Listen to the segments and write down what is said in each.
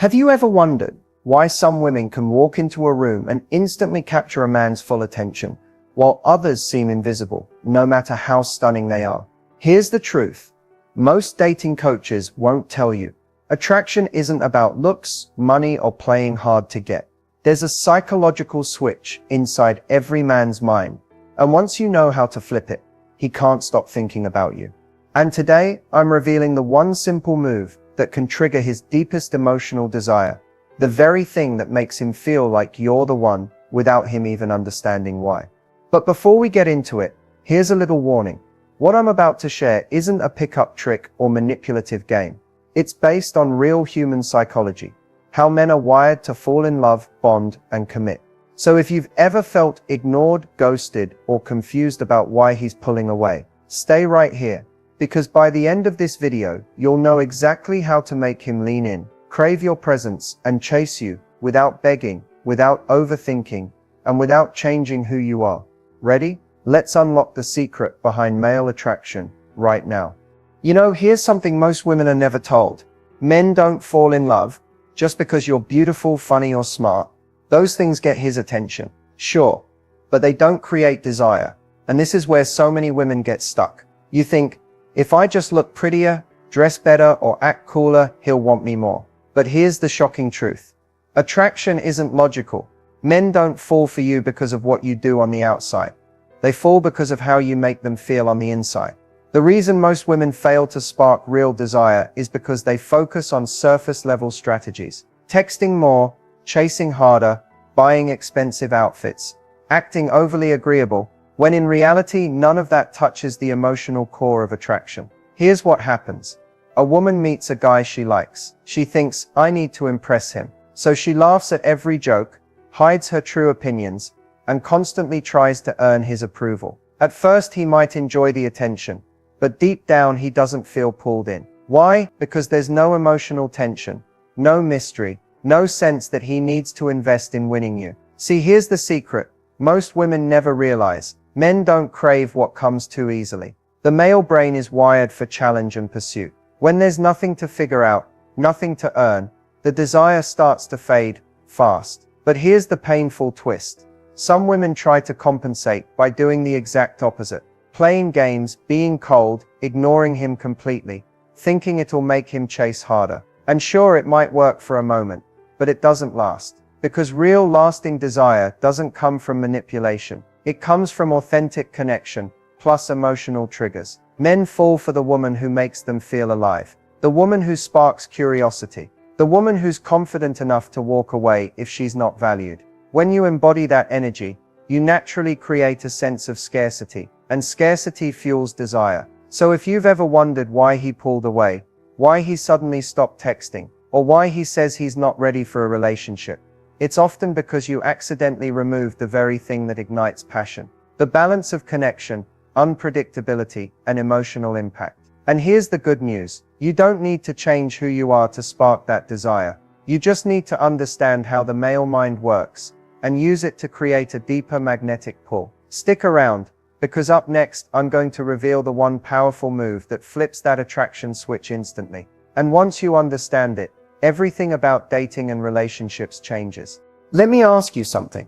Have you ever wondered why some women can walk into a room and instantly capture a man's full attention, while others seem invisible, no matter how stunning they are? Here's the truth. Most dating coaches won't tell you. Attraction isn't about looks, money, or playing hard to get. There's a psychological switch inside every man's mind, and once you know how to flip it, he can't stop thinking about you. And today, I'm revealing the one simple move that can trigger his deepest emotional desire, the very thing that makes him feel like you're the one, without him even understanding why. But before we get into it, here's a little warning. What I'm about to share isn't a pickup trick or manipulative game. It's based on real human psychology, how men are wired to fall in love, bond, and commit. So if you've ever felt ignored, ghosted, or confused about why he's pulling away, stay right here, because by the end of this video, you'll know exactly how to make him lean in, crave your presence, and chase you, without begging, without overthinking, and without changing who you are. Ready? Let's unlock the secret behind male attraction right now. You know, here's something most women are never told. Men don't fall in love just because you're beautiful, funny, or smart. Those things get his attention, sure, but they don't create desire. And this is where so many women get stuck. You think, if I just look prettier, dress better, or act cooler, he'll want me more. But here's the shocking truth. Attraction isn't logical. Men don't fall for you because of what you do on the outside. They fall because of how you make them feel on the inside. The reason most women fail to spark real desire is because they focus on surface-level strategies. Texting more, chasing harder, buying expensive outfits, acting overly agreeable, when in reality, none of that touches the emotional core of attraction. Here's what happens. A woman meets a guy she likes. She thinks, I need to impress him. So she laughs at every joke, hides her true opinions, and constantly tries to earn his approval. At first, he might enjoy the attention, but deep down, he doesn't feel pulled in. Why? Because there's no emotional tension, no mystery, no sense that he needs to invest in winning you. See, here's the secret. Most women never realize. Men don't crave what comes too easily. The male brain is wired for challenge and pursuit. When there's nothing to figure out, nothing to earn, the desire starts to fade fast. But here's the painful twist. Some women try to compensate by doing the exact opposite. Playing games, being cold, ignoring him completely, thinking it'll make him chase harder. And sure, it might work for a moment, but it doesn't last. Because real lasting desire doesn't come from manipulation. It comes from authentic connection, plus emotional triggers. Men fall for the woman who makes them feel alive. The woman who sparks curiosity. The woman who's confident enough to walk away if she's not valued. When you embody that energy, you naturally create a sense of scarcity, and scarcity fuels desire. So if you've ever wondered why he pulled away, why he suddenly stopped texting, or why he says he's not ready for a relationship, it's often because you accidentally removed the very thing that ignites passion. The balance of connection, unpredictability, and emotional impact. And here's the good news. You don't need to change who you are to spark that desire. You just need to understand how the male mind works, and use it to create a deeper magnetic pull. Stick around, because up next, I'm going to reveal the one powerful move that flips that attraction switch instantly. And once you understand it, everything about dating and relationships changes. Let me ask you something.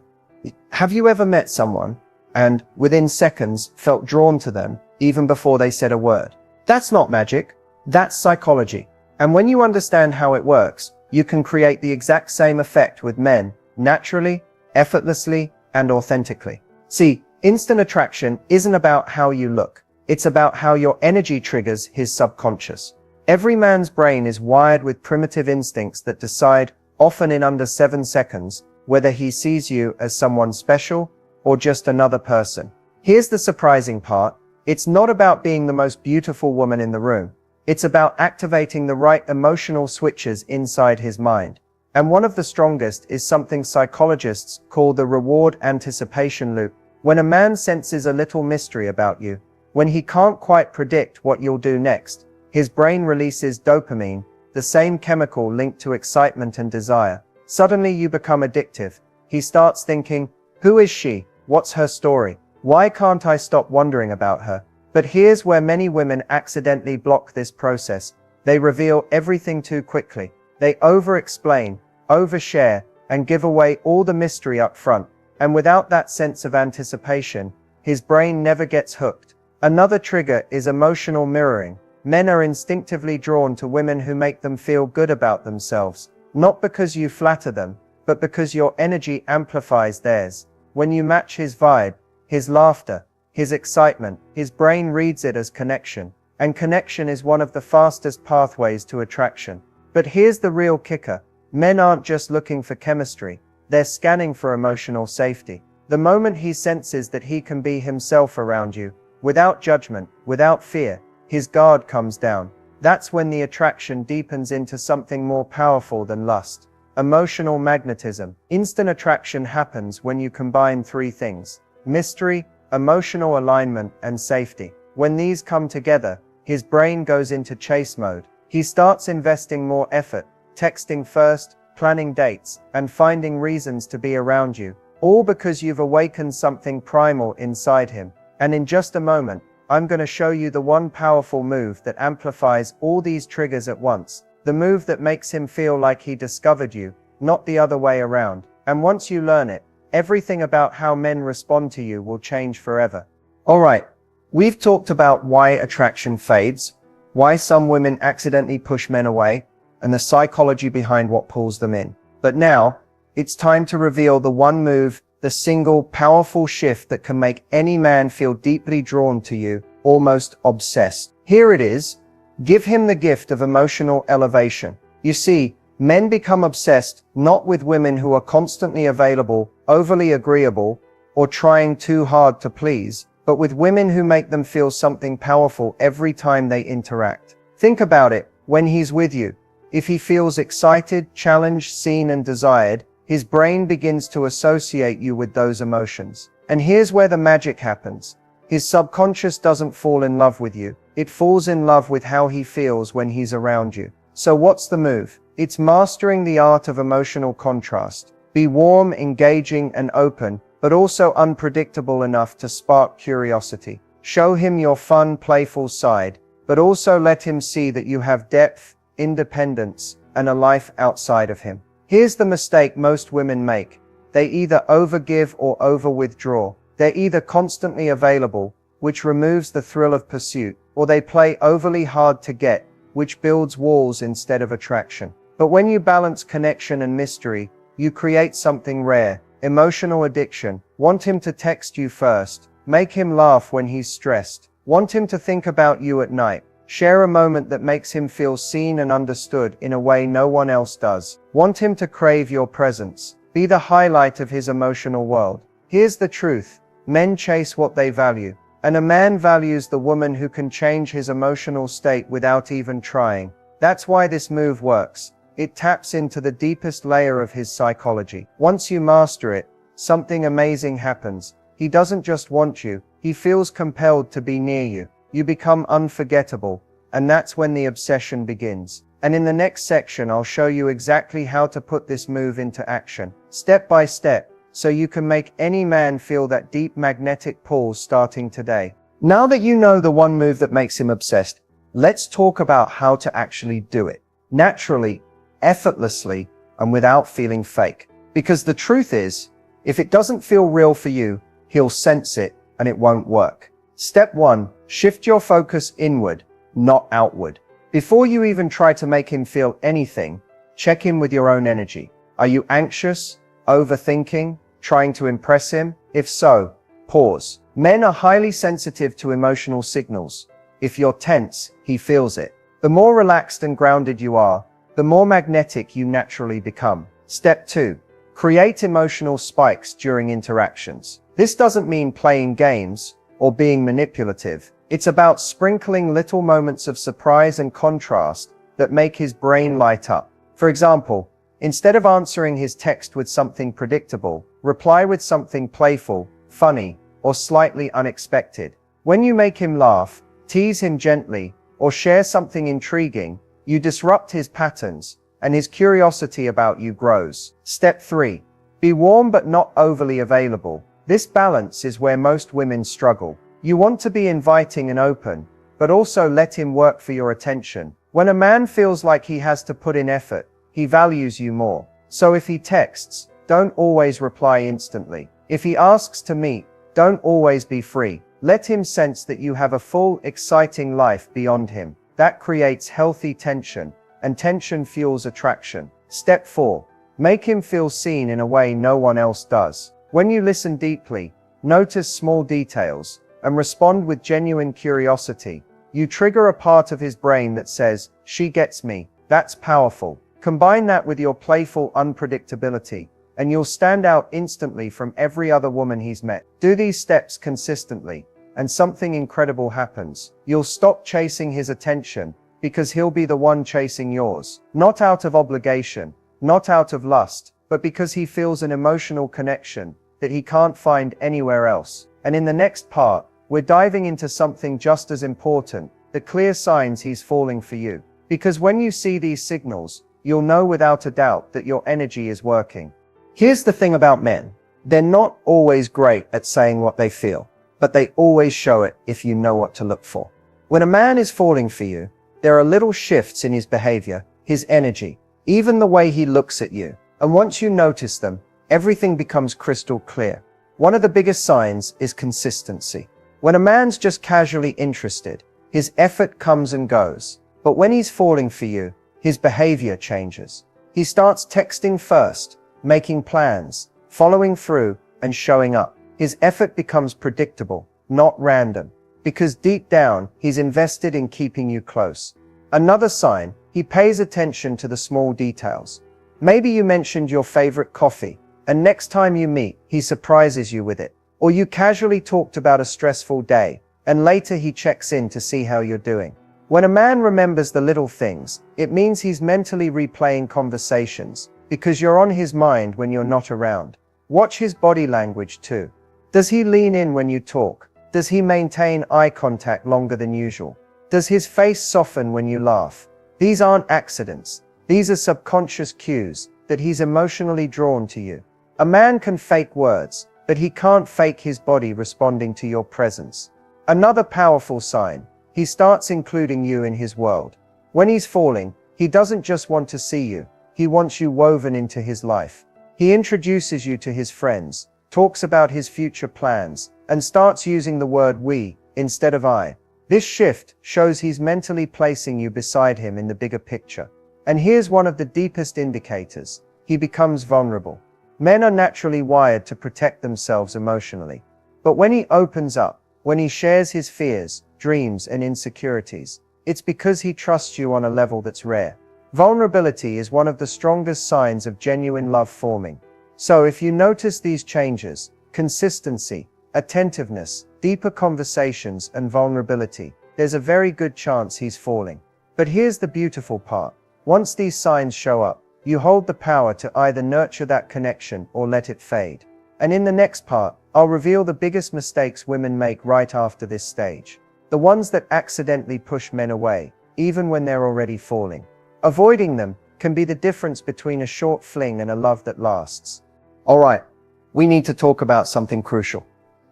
Have you ever met someone and within seconds felt drawn to them even before they said a word? That's not magic. That's psychology. And when you understand how it works, you can create the exact same effect with men, naturally, effortlessly, and authentically. See, instant attraction isn't about how you look. It's about how your energy triggers his subconscious. Every man's brain is wired with primitive instincts that decide, often in under 7 seconds, whether he sees you as someone special or just another person. Here's the surprising part. It's not about being the most beautiful woman in the room. It's about activating the right emotional switches inside his mind. And one of the strongest is something psychologists call the reward anticipation loop. When a man senses a little mystery about you, when he can't quite predict what you'll do next, his brain releases dopamine, the same chemical linked to excitement and desire. Suddenly you become addictive. He starts thinking, who is she? What's her story? Why can't I stop wondering about her? But here's where many women accidentally block this process. They reveal everything too quickly. They over-explain, overshare, and give away all the mystery up front. And without that sense of anticipation, his brain never gets hooked. Another trigger is emotional mirroring. Men are instinctively drawn to women who make them feel good about themselves, not because you flatter them, but because your energy amplifies theirs. When you match his vibe, his laughter, his excitement, his brain reads it as connection. And connection is one of the fastest pathways to attraction. But here's the real kicker. Men aren't just looking for chemistry, they're scanning for emotional safety. The moment he senses that he can be himself around you, without judgment, without fear, his guard comes down. That's when the attraction deepens into something more powerful than lust. Emotional magnetism. Instant attraction happens when you combine three things: mystery, emotional alignment, and safety. When these come together, his brain goes into chase mode. He starts investing more effort, texting first, planning dates, and finding reasons to be around you, all because you've awakened something primal inside him. And in just a moment, I'm going to show you the one powerful move that amplifies all these triggers at once. The move that makes him feel like he discovered you, not the other way around. And once you learn it, everything about how men respond to you will change forever. Alright, we've talked about why attraction fades, why some women accidentally push men away, and the psychology behind what pulls them in. But now, it's time to reveal the one move, the single powerful shift that can make any man feel deeply drawn to you, almost obsessed. Here it is. Give him the gift of emotional elevation. You see, men become obsessed not with women who are constantly available, overly agreeable, or trying too hard to please, but with women who make them feel something powerful every time they interact. Think about it. When he's with you, if he feels excited, challenged, seen, and desired, his brain begins to associate you with those emotions. And here's where the magic happens. His subconscious doesn't fall in love with you. It falls in love with how he feels when he's around you. So what's the move? It's mastering the art of emotional contrast. Be warm, engaging, and open, but also unpredictable enough to spark curiosity. Show him your fun, playful side, but also let him see that you have depth, independence, and a life outside of him. Here's the mistake most women make. They either overgive or over-withdraw. They're either constantly available, which removes the thrill of pursuit, or they play overly hard to get, which builds walls instead of attraction. But when you balance connection and mystery, you create something rare. Emotional addiction. Want him to text you first. Make him laugh when he's stressed. Want him to think about you at night. Share a moment that makes him feel seen and understood in a way no one else does. Want him to crave your presence. Be the highlight of his emotional world. Here's the truth. Men chase what they value. And a man values the woman who can change his emotional state without even trying. That's why this move works. It taps into the deepest layer of his psychology. Once you master it, something amazing happens. He doesn't just want you, he feels compelled to be near you. You become unforgettable, and that's when the obsession begins. And in the next section, I'll show you exactly how to put this move into action, step by step, so you can make any man feel that deep magnetic pull starting today. Now that you know the one move that makes him obsessed, let's talk about how to actually do it. Naturally, effortlessly, and without feeling fake. Because the truth is, if it doesn't feel real for you, he'll sense it, and it won't work. Step 1. Shift your focus inward, not outward. Before you even try to make him feel anything, check in with your own energy. Are you anxious, overthinking, trying to impress him? If so, pause. Men are highly sensitive to emotional signals. If you're tense, he feels it. The more relaxed and grounded you are, the more magnetic you naturally become. Step 2. Create emotional spikes during interactions. This doesn't mean playing games or being manipulative. It's about sprinkling little moments of surprise and contrast that make his brain light up. For example, instead of answering his text with something predictable, reply with something playful, funny, or slightly unexpected. When you make him laugh, tease him gently, or share something intriguing, you disrupt his patterns, and his curiosity about you grows. Step 3. Be warm but not overly available. This balance is where most women struggle. You want to be inviting and open, but also let him work for your attention. When a man feels like he has to put in effort, he values you more. So if he texts, don't always reply instantly. If he asks to meet, don't always be free. Let him sense that you have a full, exciting life beyond him. That creates healthy tension, and tension fuels attraction. Step 4. Make him feel seen in a way no one else does. When you listen deeply, notice small details, and respond with genuine curiosity, you trigger a part of his brain that says, "She gets me." That's powerful. Combine that with your playful unpredictability, and you'll stand out instantly from every other woman he's met. Do these steps consistently, and something incredible happens. You'll stop chasing his attention, because he'll be the one chasing yours. Not out of obligation, not out of lust, but because he feels an emotional connection that he can't find anywhere else. And in the next part, we're diving into something just as important, the clear signs he's falling for you. Because when you see these signals, you'll know without a doubt that your energy is working. Here's the thing about men. They're not always great at saying what they feel, but they always show it if you know what to look for. When a man is falling for you, there are little shifts in his behavior, his energy, even the way he looks at you. And once you notice them, everything becomes crystal clear. One of the biggest signs is consistency. When a man's just casually interested, his effort comes and goes. But when he's falling for you, his behavior changes. He starts texting first, making plans, following through, and showing up. His effort becomes predictable, not random, because deep down, he's invested in keeping you close. Another sign, he pays attention to the small details. Maybe you mentioned your favorite coffee, and next time you meet, he surprises you with it. Or you casually talked about a stressful day, and later he checks in to see how you're doing. When a man remembers the little things, it means he's mentally replaying conversations, because you're on his mind when you're not around. Watch his body language too. Does he lean in when you talk? Does he maintain eye contact longer than usual? Does his face soften when you laugh? These aren't accidents. These are subconscious cues that he's emotionally drawn to you. A man can fake words, but he can't fake his body responding to your presence. Another powerful sign, he starts including you in his world. When he's falling, he doesn't just want to see you, he wants you woven into his life. He introduces you to his friends, talks about his future plans, and starts using the word we instead of I. This shift shows he's mentally placing you beside him in the bigger picture. And here's one of the deepest indicators. He becomes vulnerable. Men are naturally wired to protect themselves emotionally. But when he opens up, when he shares his fears, dreams, and insecurities, it's because he trusts you on a level that's rare. Vulnerability is one of the strongest signs of genuine love forming. So if you notice these changes, consistency, attentiveness, deeper conversations, and vulnerability, there's a very good chance he's falling. But here's the beautiful part. Once these signs show up, you hold the power to either nurture that connection or let it fade. And in the next part, I'll reveal the biggest mistakes women make right after this stage. The ones that accidentally push men away, even when they're already falling. Avoiding them can be the difference between a short fling and a love that lasts. Alright, we need to talk about something crucial.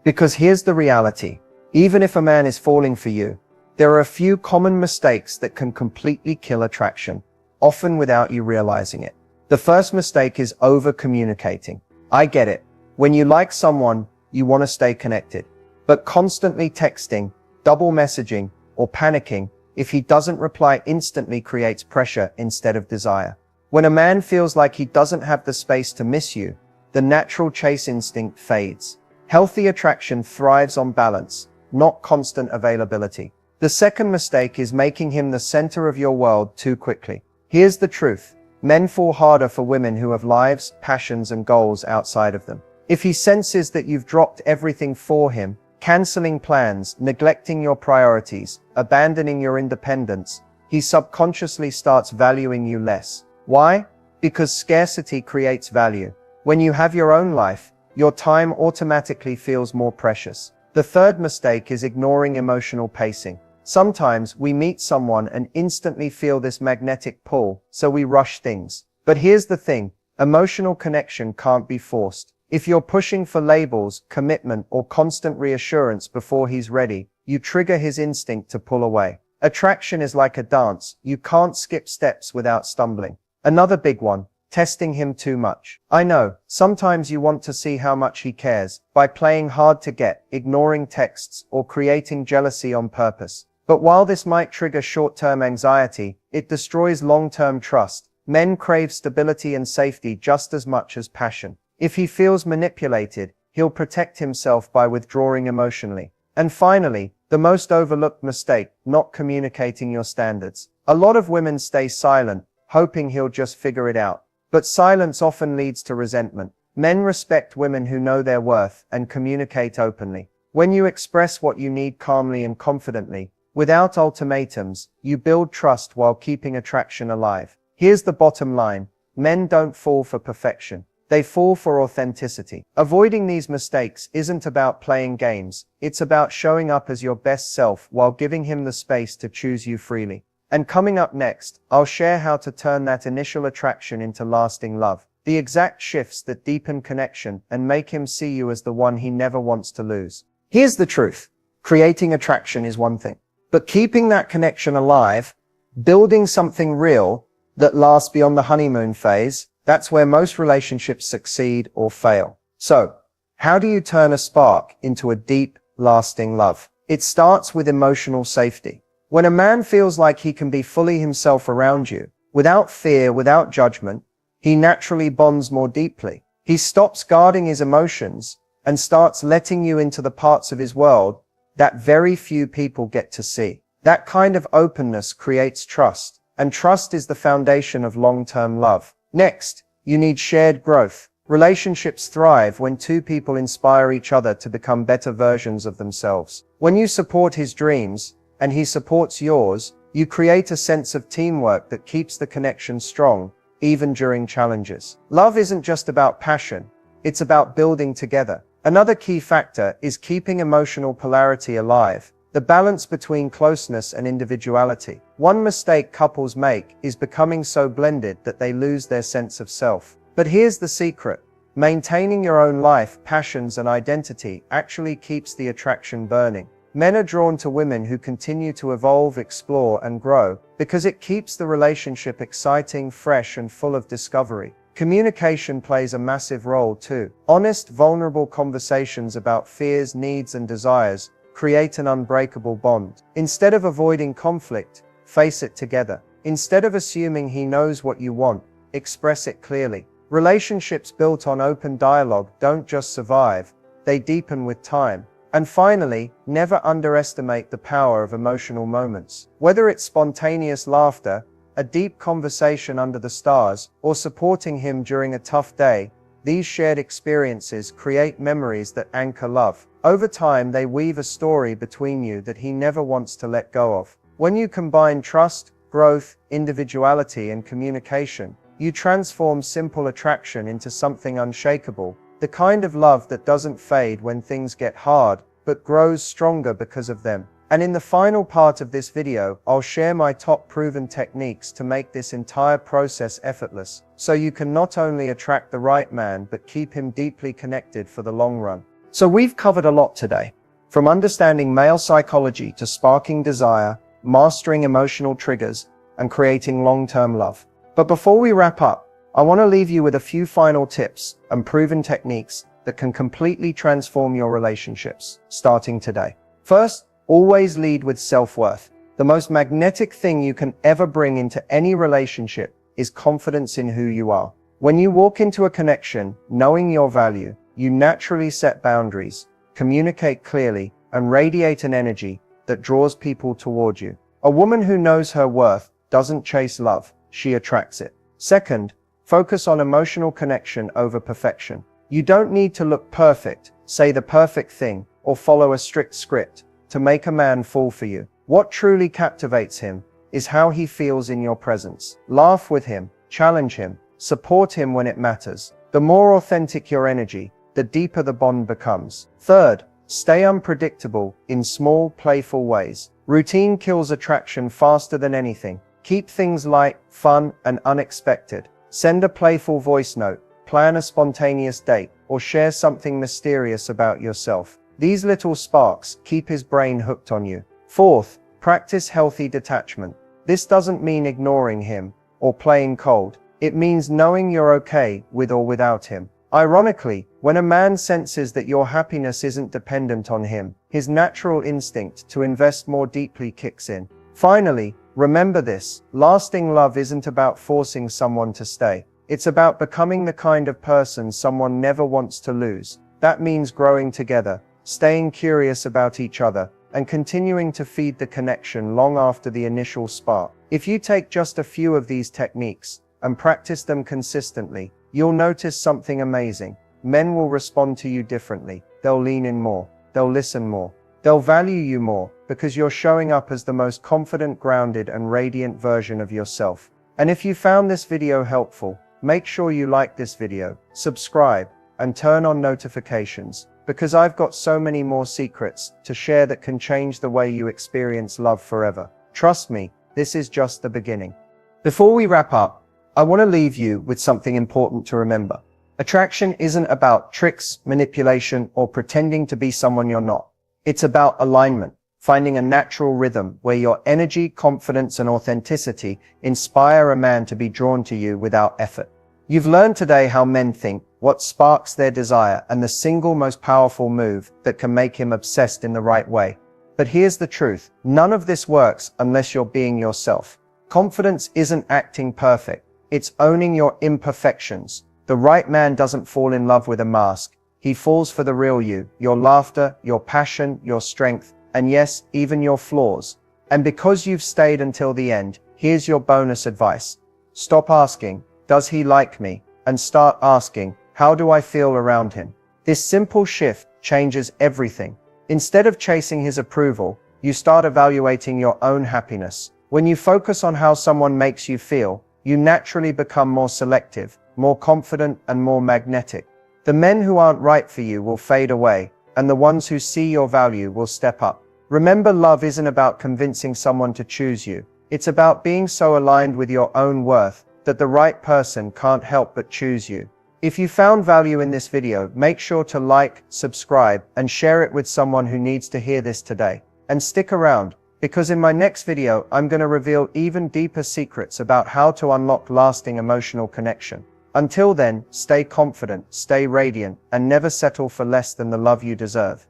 Because here's the reality. Even if a man is falling for you, there are a few common mistakes that can completely kill attraction, often without you realizing it. The first mistake is over-communicating. I get it. When you like someone, you want to stay connected. But constantly texting, double messaging, or panicking if he doesn't reply instantly creates pressure instead of desire. When a man feels like he doesn't have the space to miss you, the natural chase instinct fades. Healthy attraction thrives on balance, not constant availability. The second mistake is making him the center of your world too quickly. Here's the truth. Men fall harder for women who have lives, passions, and goals outside of them. If he senses that you've dropped everything for him, canceling plans, neglecting your priorities, abandoning your independence, he subconsciously starts valuing you less. Why? Because scarcity creates value. When you have your own life, your time automatically feels more precious. The third mistake is ignoring emotional pacing. Sometimes we meet someone and instantly feel this magnetic pull, so we rush things. But here's the thing, emotional connection can't be forced. If you're pushing for labels, commitment, or constant reassurance before he's ready, you trigger his instinct to pull away. Attraction is like a dance, you can't skip steps without stumbling. Another big one, testing him too much. I know, sometimes you want to see how much he cares, by playing hard to get, ignoring texts, or creating jealousy on purpose. But while this might trigger short-term anxiety, it destroys long-term trust. Men crave stability and safety just as much as passion. If he feels manipulated, he'll protect himself by withdrawing emotionally. And finally, the most overlooked mistake, not communicating your standards. A lot of women stay silent, hoping he'll just figure it out. But silence often leads to resentment. Men respect women who know their worth and communicate openly. When you express what you need calmly and confidently, without ultimatums, you build trust while keeping attraction alive. Here's the bottom line. Men don't fall for perfection. They fall for authenticity. Avoiding these mistakes isn't about playing games. It's about showing up as your best self while giving him the space to choose you freely. And coming up next, I'll share how to turn that initial attraction into lasting love. The exact shifts that deepen connection and make him see you as the one he never wants to lose. Here's the truth. Creating attraction is one thing, but keeping that connection alive, building something real that lasts beyond the honeymoon phase, that's where most relationships succeed or fail. So, how do you turn a spark into a deep, lasting love? It starts with emotional safety. When a man feels like he can be fully himself around you, without fear, without judgment, he naturally bonds more deeply. He stops guarding his emotions and starts letting you into the parts of his world that very few people get to see. That kind of openness creates trust, and trust is the foundation of long-term love. Next, you need shared growth. Relationships thrive when two people inspire each other to become better versions of themselves. When you support his dreams, and he supports yours, you create a sense of teamwork that keeps the connection strong, even during challenges. Love isn't just about passion, it's about building together. Another key factor is keeping emotional polarity alive, the balance between closeness and individuality. One mistake couples make is becoming so blended that they lose their sense of self. But here's the secret. Maintaining your own life, passions, and identity actually keeps the attraction burning. Men are drawn to women who continue to evolve, explore, and grow because it keeps the relationship exciting, fresh, and full of discovery. Communication plays a massive role too. Honest, vulnerable conversations about fears, needs, and desires create an unbreakable bond. Instead of avoiding conflict, face it together. Instead of assuming he knows what you want, express it clearly. Relationships built on open dialogue don't just survive, they deepen with time. And finally, never underestimate the power of emotional moments. Whether it's spontaneous laughter, a deep conversation under the stars, or supporting him during a tough day, these shared experiences create memories that anchor love. Over time, they weave a story between you that he never wants to let go of. When you combine trust, growth, individuality, and communication, you transform simple attraction into something unshakable, the kind of love that doesn't fade when things get hard, but grows stronger because of them. And in the final part of this video, I'll share my top proven techniques to make this entire process effortless, so you can not only attract the right man, but keep him deeply connected for the long run. So we've covered a lot today, from understanding male psychology to sparking desire, mastering emotional triggers, and creating long-term love. But before we wrap up, I want to leave you with a few final tips and proven techniques that can completely transform your relationships, starting today. First, always lead with self-worth. The most magnetic thing you can ever bring into any relationship is confidence in who you are. When you walk into a connection, knowing your value, you naturally set boundaries, communicate clearly, and radiate an energy that draws people toward you. A woman who knows her worth doesn't chase love, she attracts it. Second, focus on emotional connection over perfection. You don't need to look perfect, say the perfect thing, or follow a strict script to make a man fall for you. What truly captivates him is how he feels in your presence. Laugh with him, challenge him, support him when it matters. The more authentic your energy, the deeper the bond becomes. Third, stay unpredictable in small, playful ways. Routine kills attraction faster than anything. Keep things light, fun, and unexpected. Send a playful voice note, plan a spontaneous date, or share something mysterious about yourself. These little sparks keep his brain hooked on you. Fourth, practice healthy detachment. This doesn't mean ignoring him or playing cold. It means knowing you're okay with or without him. Ironically, when a man senses that your happiness isn't dependent on him, his natural instinct to invest more deeply kicks in. Finally, remember this: lasting love isn't about forcing someone to stay. It's about becoming the kind of person someone never wants to lose. That means growing together, staying curious about each other, and continuing to feed the connection long after the initial spark. If you take just a few of these techniques and practice them consistently, you'll notice something amazing. Men will respond to you differently. They'll lean in more. They'll listen more. They'll value you more because you're showing up as the most confident, grounded, and radiant version of yourself. And if you found this video helpful, make sure you like this video, subscribe, and turn on notifications, because I've got so many more secrets to share that can change the way you experience love forever. Trust me, this is just the beginning. Before we wrap up, I want to leave you with something important to remember. Attraction isn't about tricks, manipulation, or pretending to be someone you're not. It's about alignment, finding a natural rhythm where your energy, confidence, and authenticity inspire a man to be drawn to you without effort. You've learned today how men think, what sparks their desire, and the single most powerful move that can make him obsessed in the right way. But here's the truth: none of this works unless you're being yourself. Confidence isn't acting perfect. It's owning your imperfections. The right man doesn't fall in love with a mask. He falls for the real you, your laughter, your passion, your strength, and yes, even your flaws. And because you've stayed until the end, here's your bonus advice. Stop asking, "Does he like me?" and start asking, "How do I feel around him?" This simple shift changes everything. Instead of chasing his approval, you start evaluating your own happiness. When you focus on how someone makes you feel, you naturally become more selective, more confident, and more magnetic. The men who aren't right for you will fade away, and the ones who see your value will step up. Remember, love isn't about convincing someone to choose you. It's about being so aligned with your own worth that the right person can't help but choose you. If you found value in this video, make sure to like, subscribe, and share it with someone who needs to hear this today. And stick around, because in my next video, I'm going to reveal even deeper secrets about how to unlock lasting emotional connection. Until then, stay confident, stay radiant, and never settle for less than the love you deserve.